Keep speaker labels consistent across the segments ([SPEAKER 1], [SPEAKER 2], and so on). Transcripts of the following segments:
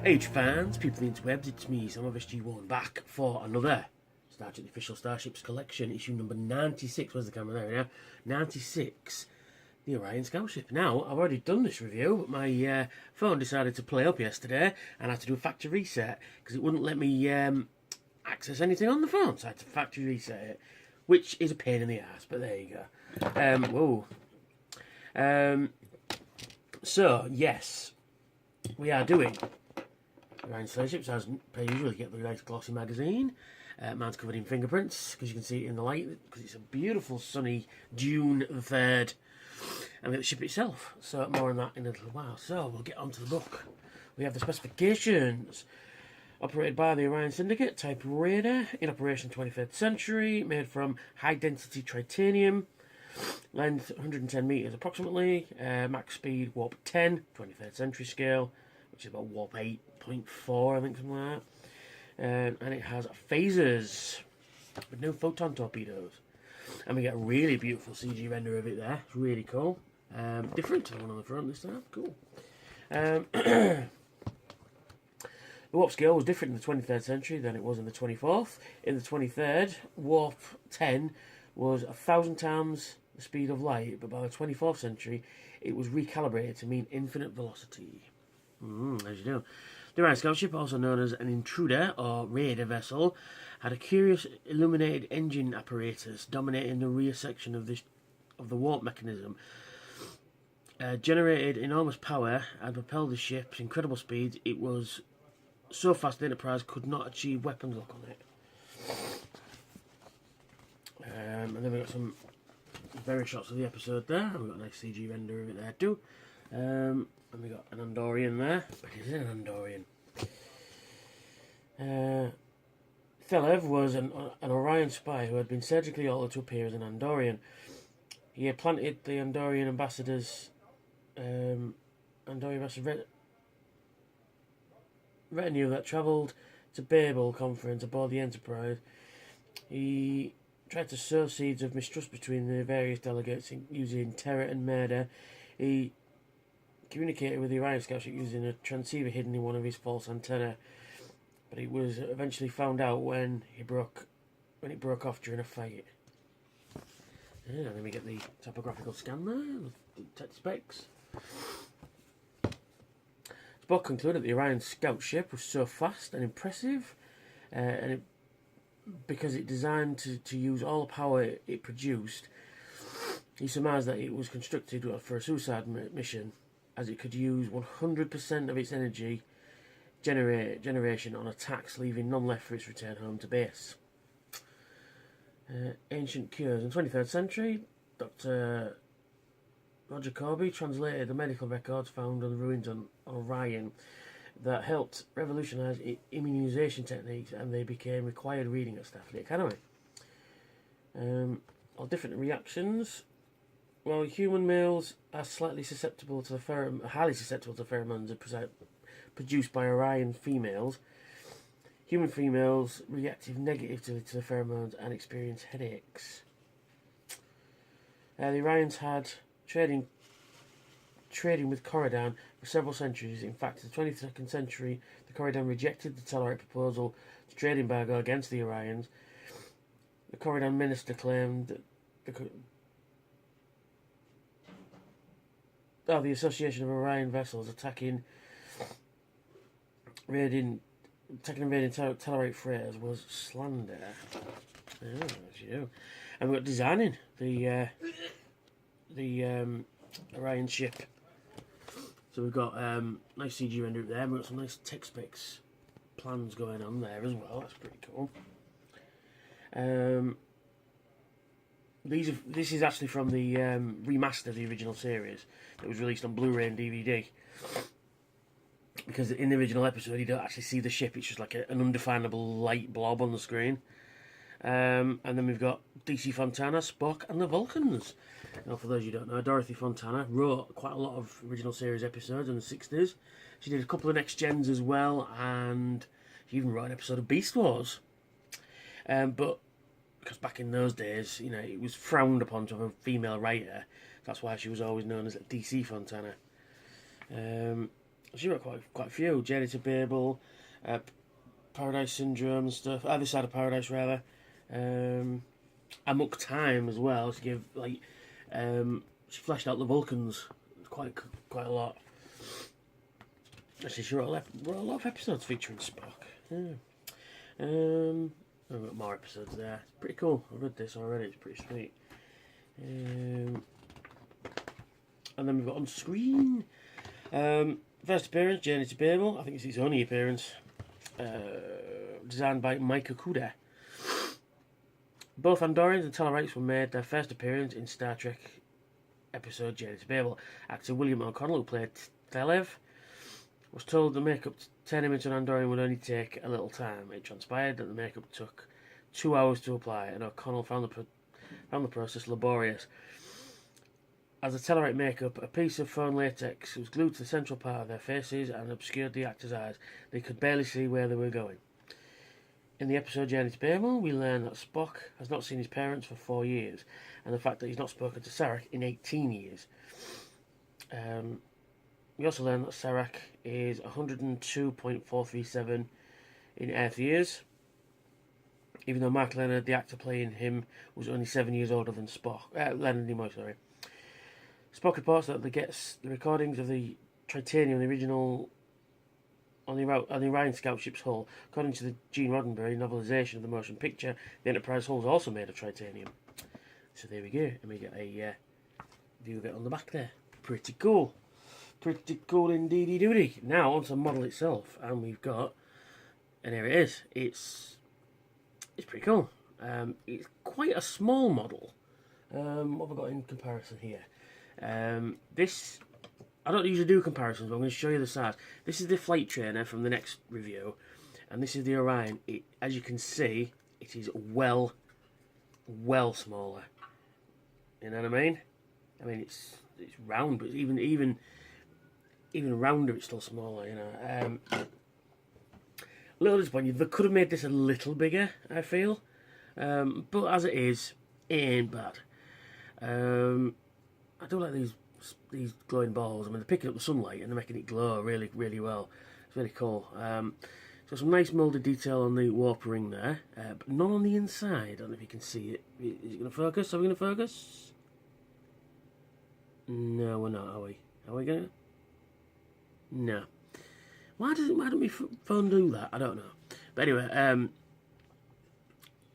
[SPEAKER 1] Age fans, people of the interwebs, it's me, Sam of SG1, back for another Star Trek the Official Starships collection, issue number 96. Where's the camera there now? 96, the Orion Scout ship. Now, I've already done this review, but my phone decided to play up yesterday, and I had to do a factory reset, because it wouldn't let me access anything on the phone, so I had to factory reset it, which is a pain in the ass, but there you go. So, yes, we are doing Orion Starships, as per usual. You get the nice glossy magazine. Mine's covered in fingerprints, because you can see it in the light, because it's a beautiful sunny June the 3rd. And we have the ship itself, so more on that in a little while. So, we'll get on to the book. We have the specifications. Operated by the Orion Syndicate, type Raider, in operation 23rd century, made from high-density titanium, length 110 metres approximately, max speed warp 10, 23rd century scale, which is about warp 8.4, I think, something like that. And it has phasers, with no photon torpedoes. And we get a really beautiful CG render of it there. It's really cool. Different to the one on the front this time. Cool. The warp scale was different in the 23rd century than it was in the 24th. In the 23rd, warp 10 was 1,000 times the speed of light, but by the 24th century, it was recalibrated to mean infinite velocity. As you do. The Orion Scout ship, also known as an intruder or raider vessel, had a curious illuminated engine apparatus dominating the rear section of the warp mechanism. Generated enormous power and propelled the ship's incredible speed. It was so fast the Enterprise could not achieve weapons lock on it. And then we got some various shots of the episode there. We've got a nice CG render of it there too. And we got an Andorian there. But it is an Andorian. Thelev was an Orion spy who had been surgically altered to appear as an Andorian. He had planted the Andorian ambassador's retinue that travelled to Babel conference aboard the Enterprise. He tried to sow seeds of mistrust between the various delegates using terror and murder. He communicated with the Orion Scout ship using a transceiver hidden in one of his false antennae, but it was eventually found out when it broke off during a fight. And then we get the topographical scan there, the tech specs. Spock concluded that the Orion Scout ship was so fast and impressive, because it designed to use all the power it produced. He surmised that it was constructed for a suicide mission, as it could use 100% of its energy generation on attacks, leaving none left for its return home to base. Ancient cures. In the 23rd century, Dr. Roger Corby translated the medical records found on the ruins on Orion that helped revolutionise immunisation techniques, and they became required reading at Starfleet Academy. All different reactions. Well, human males are highly susceptible to pheromones produced by Orion females. Human females reacted negatively to the pheromones and experienced headaches. The Orions had trading with Corridon for several centuries. In fact, in the 22nd century, the Corridon rejected the Tellurite proposal to trade embargo against the Orions. The Corridon minister claimed that the Association of Orion vessels attacking invading Tellurite freighters was slander. As you do. And we've got designing the Orion ship. So we've got nice CG render there. We've got some nice tech specs plans going on there as well. That's pretty cool. This is actually from the remaster of the original series that was released on Blu-ray and DVD. Because in the original episode, you don't actually see the ship; it's just like an undefinable light blob on the screen. And then we've got DC Fontana, Spock, and the Vulcans. Now, for those you don't know, Dorothy Fontana wrote quite a lot of original series episodes in the 60s. She did a couple of Next Gens as well, and she even wrote an episode of Beast Wars. But because back in those days, you know, it was frowned upon to have a female writer. That's why she was always known as DC Fontana. She wrote quite a few. Journey to Babel, Paradise Syndrome and stuff. Other Side of Paradise, rather. Amok Time as well. She gave she fleshed out the Vulcans quite a lot. Actually, she wrote a lot of episodes featuring Spock. Yeah. I've got more episodes there. It's pretty cool. I've read this already. It's pretty sweet. And then we've got on screen. First appearance, Journey to Babel. I think it's his only appearance. Designed by Mike Okuda. Both Andorians and Tellarites were made their first appearance in Star Trek episode Journey to Babel. Actor William O'Connell, who played Thelev, was told the makeup to turn him into an Andorian would only take a little time. It transpired that the makeup took 2 hours to apply, and O'Connell found the process laborious. As a Tellarite makeup, a piece of foam latex was glued to the central part of their faces and obscured the actors' eyes. They could barely see where they were going. In the episode Journey to Babel, we learn that Spock has not seen his parents for 4 years, and the fact that he's not spoken to Sarek in 18 years. We also learn that Sarek is 102.437 in Earth years, even though Mark Leonard, the actor playing him, was only 7 years older than Spock. Leonard Nimoy, sorry. Spock reports that they get the recordings of the Tritanium, the original, on the Orion Scout ship's hull. According to the Gene Roddenberry novelisation of the motion picture, the Enterprise hull is also made of Tritanium. So there we go, and we get a view of it on the back there. Pretty cool. Pretty cool indeedy doody. Now onto the model itself, and we've got, and here it is. It's pretty cool. It's quite a small model. What have I got in comparison here? This, I don't usually do comparisons, but I'm going to show you the size. This is the flight trainer from the next review, and this is the Orion. As you can see, it is well smaller. You know what I mean? I mean, it's round, but even rounder, it's still smaller. You know, a little disappointed. They could have made this a little bigger, I feel, but as it is, it ain't bad. I do like these glowing balls. I mean, they're picking up the sunlight and they're making it glow really, really well. It's really cool. So some nice moulded detail on the warp ring there, but none on the inside. I don't know if you can see it. Is it going to focus? Are we going to focus? No, we're not, are we? Are we going to? No. Why don't my phone do that? I don't know. But anyway,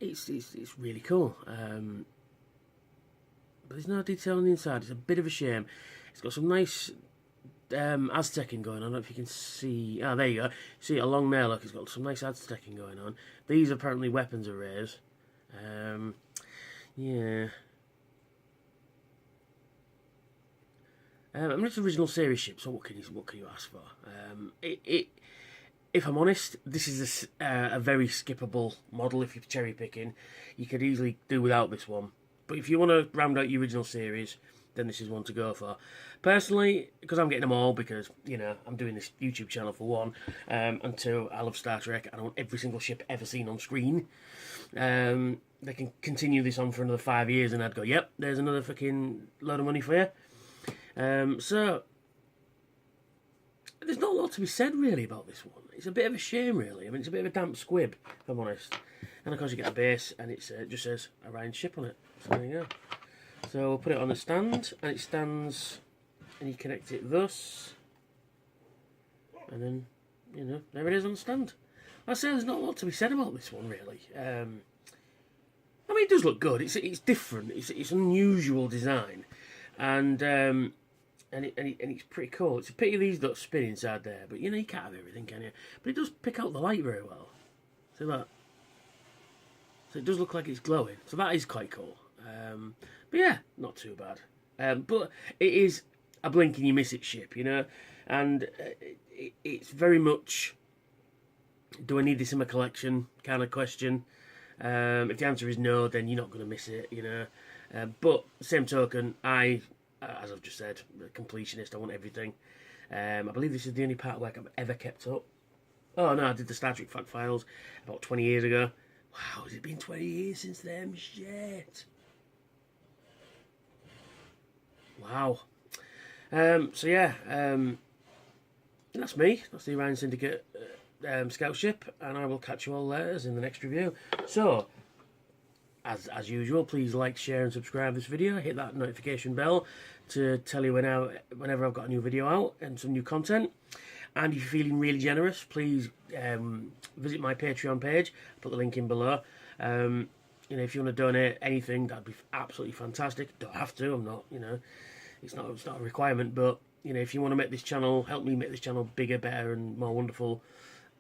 [SPEAKER 1] it's really cool. But there's no detail on the inside. It's a bit of a shame. It's got some nice Aztecing going on. I don't know if you can see. Ah, there you go. See, along there, look, it's got some nice Aztecing going on. These are apparently weapons arrays. Yeah. I mean, it's an original series ship, so what can you ask for? If I'm honest, this is a very skippable model. If you're cherry picking, you could easily do without this one. But if you want to round out your original series, then this is one to go for. Personally, because I'm getting them all, because, you know, I'm doing this YouTube channel for one, and two, I love Star Trek, and I want every single ship ever seen on screen. They can continue this on for another 5 years, and I'd go, yep, there's another fucking load of money for you. So, there's not a lot to be said, really, about this one. It's a bit of a shame, really. I mean, it's a bit of a damp squib, if I'm honest. And of course you get a base, and it just says Orion ship on it. So there you go. So we'll put it on the stand, and it stands, and you connect it thus. And then, you know, there it is on the stand. I say there's not a lot to be said about this one, really. I mean, it does look good. It's different. It's unusual design, and it's pretty cool. It's a pity these don't spin inside there, but you know, you can't have everything, can you? But it does pick out the light very well. See that? So it does look like it's glowing. So that is quite cool. But yeah, not too bad. But it is a blink and you miss it ship, you know, and it's very much, do I need this in my collection kind of question. If the answer is no, then you're not going to miss it, you know. But same token, as I've just said, a completionist, I want everything. I believe this is the only part of work I've ever kept up. Oh no, I did the Star Trek Fact Files about 20 years ago. Wow, has it been 20 years since then? Shit. Wow. So yeah, that's me. That's the Orion Syndicate scout ship, and I will catch you all later in the next review. So, as usual, please like, share, and subscribe this video. Hit that notification bell to tell you whenever I've got a new video out and some new content. And if you're feeling really generous, please visit my Patreon page. I'll put the link in below. You know, if you want to donate anything, that'd be absolutely fantastic. Don't have to. I'm not. You know, it's not a requirement. But you know, if you want to make this channel, help me make this channel bigger, better, and more wonderful,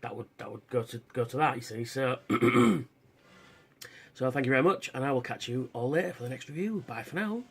[SPEAKER 1] that would go to that. You see, so. So thank you very much, and I will catch you all later for the next review. Bye for now.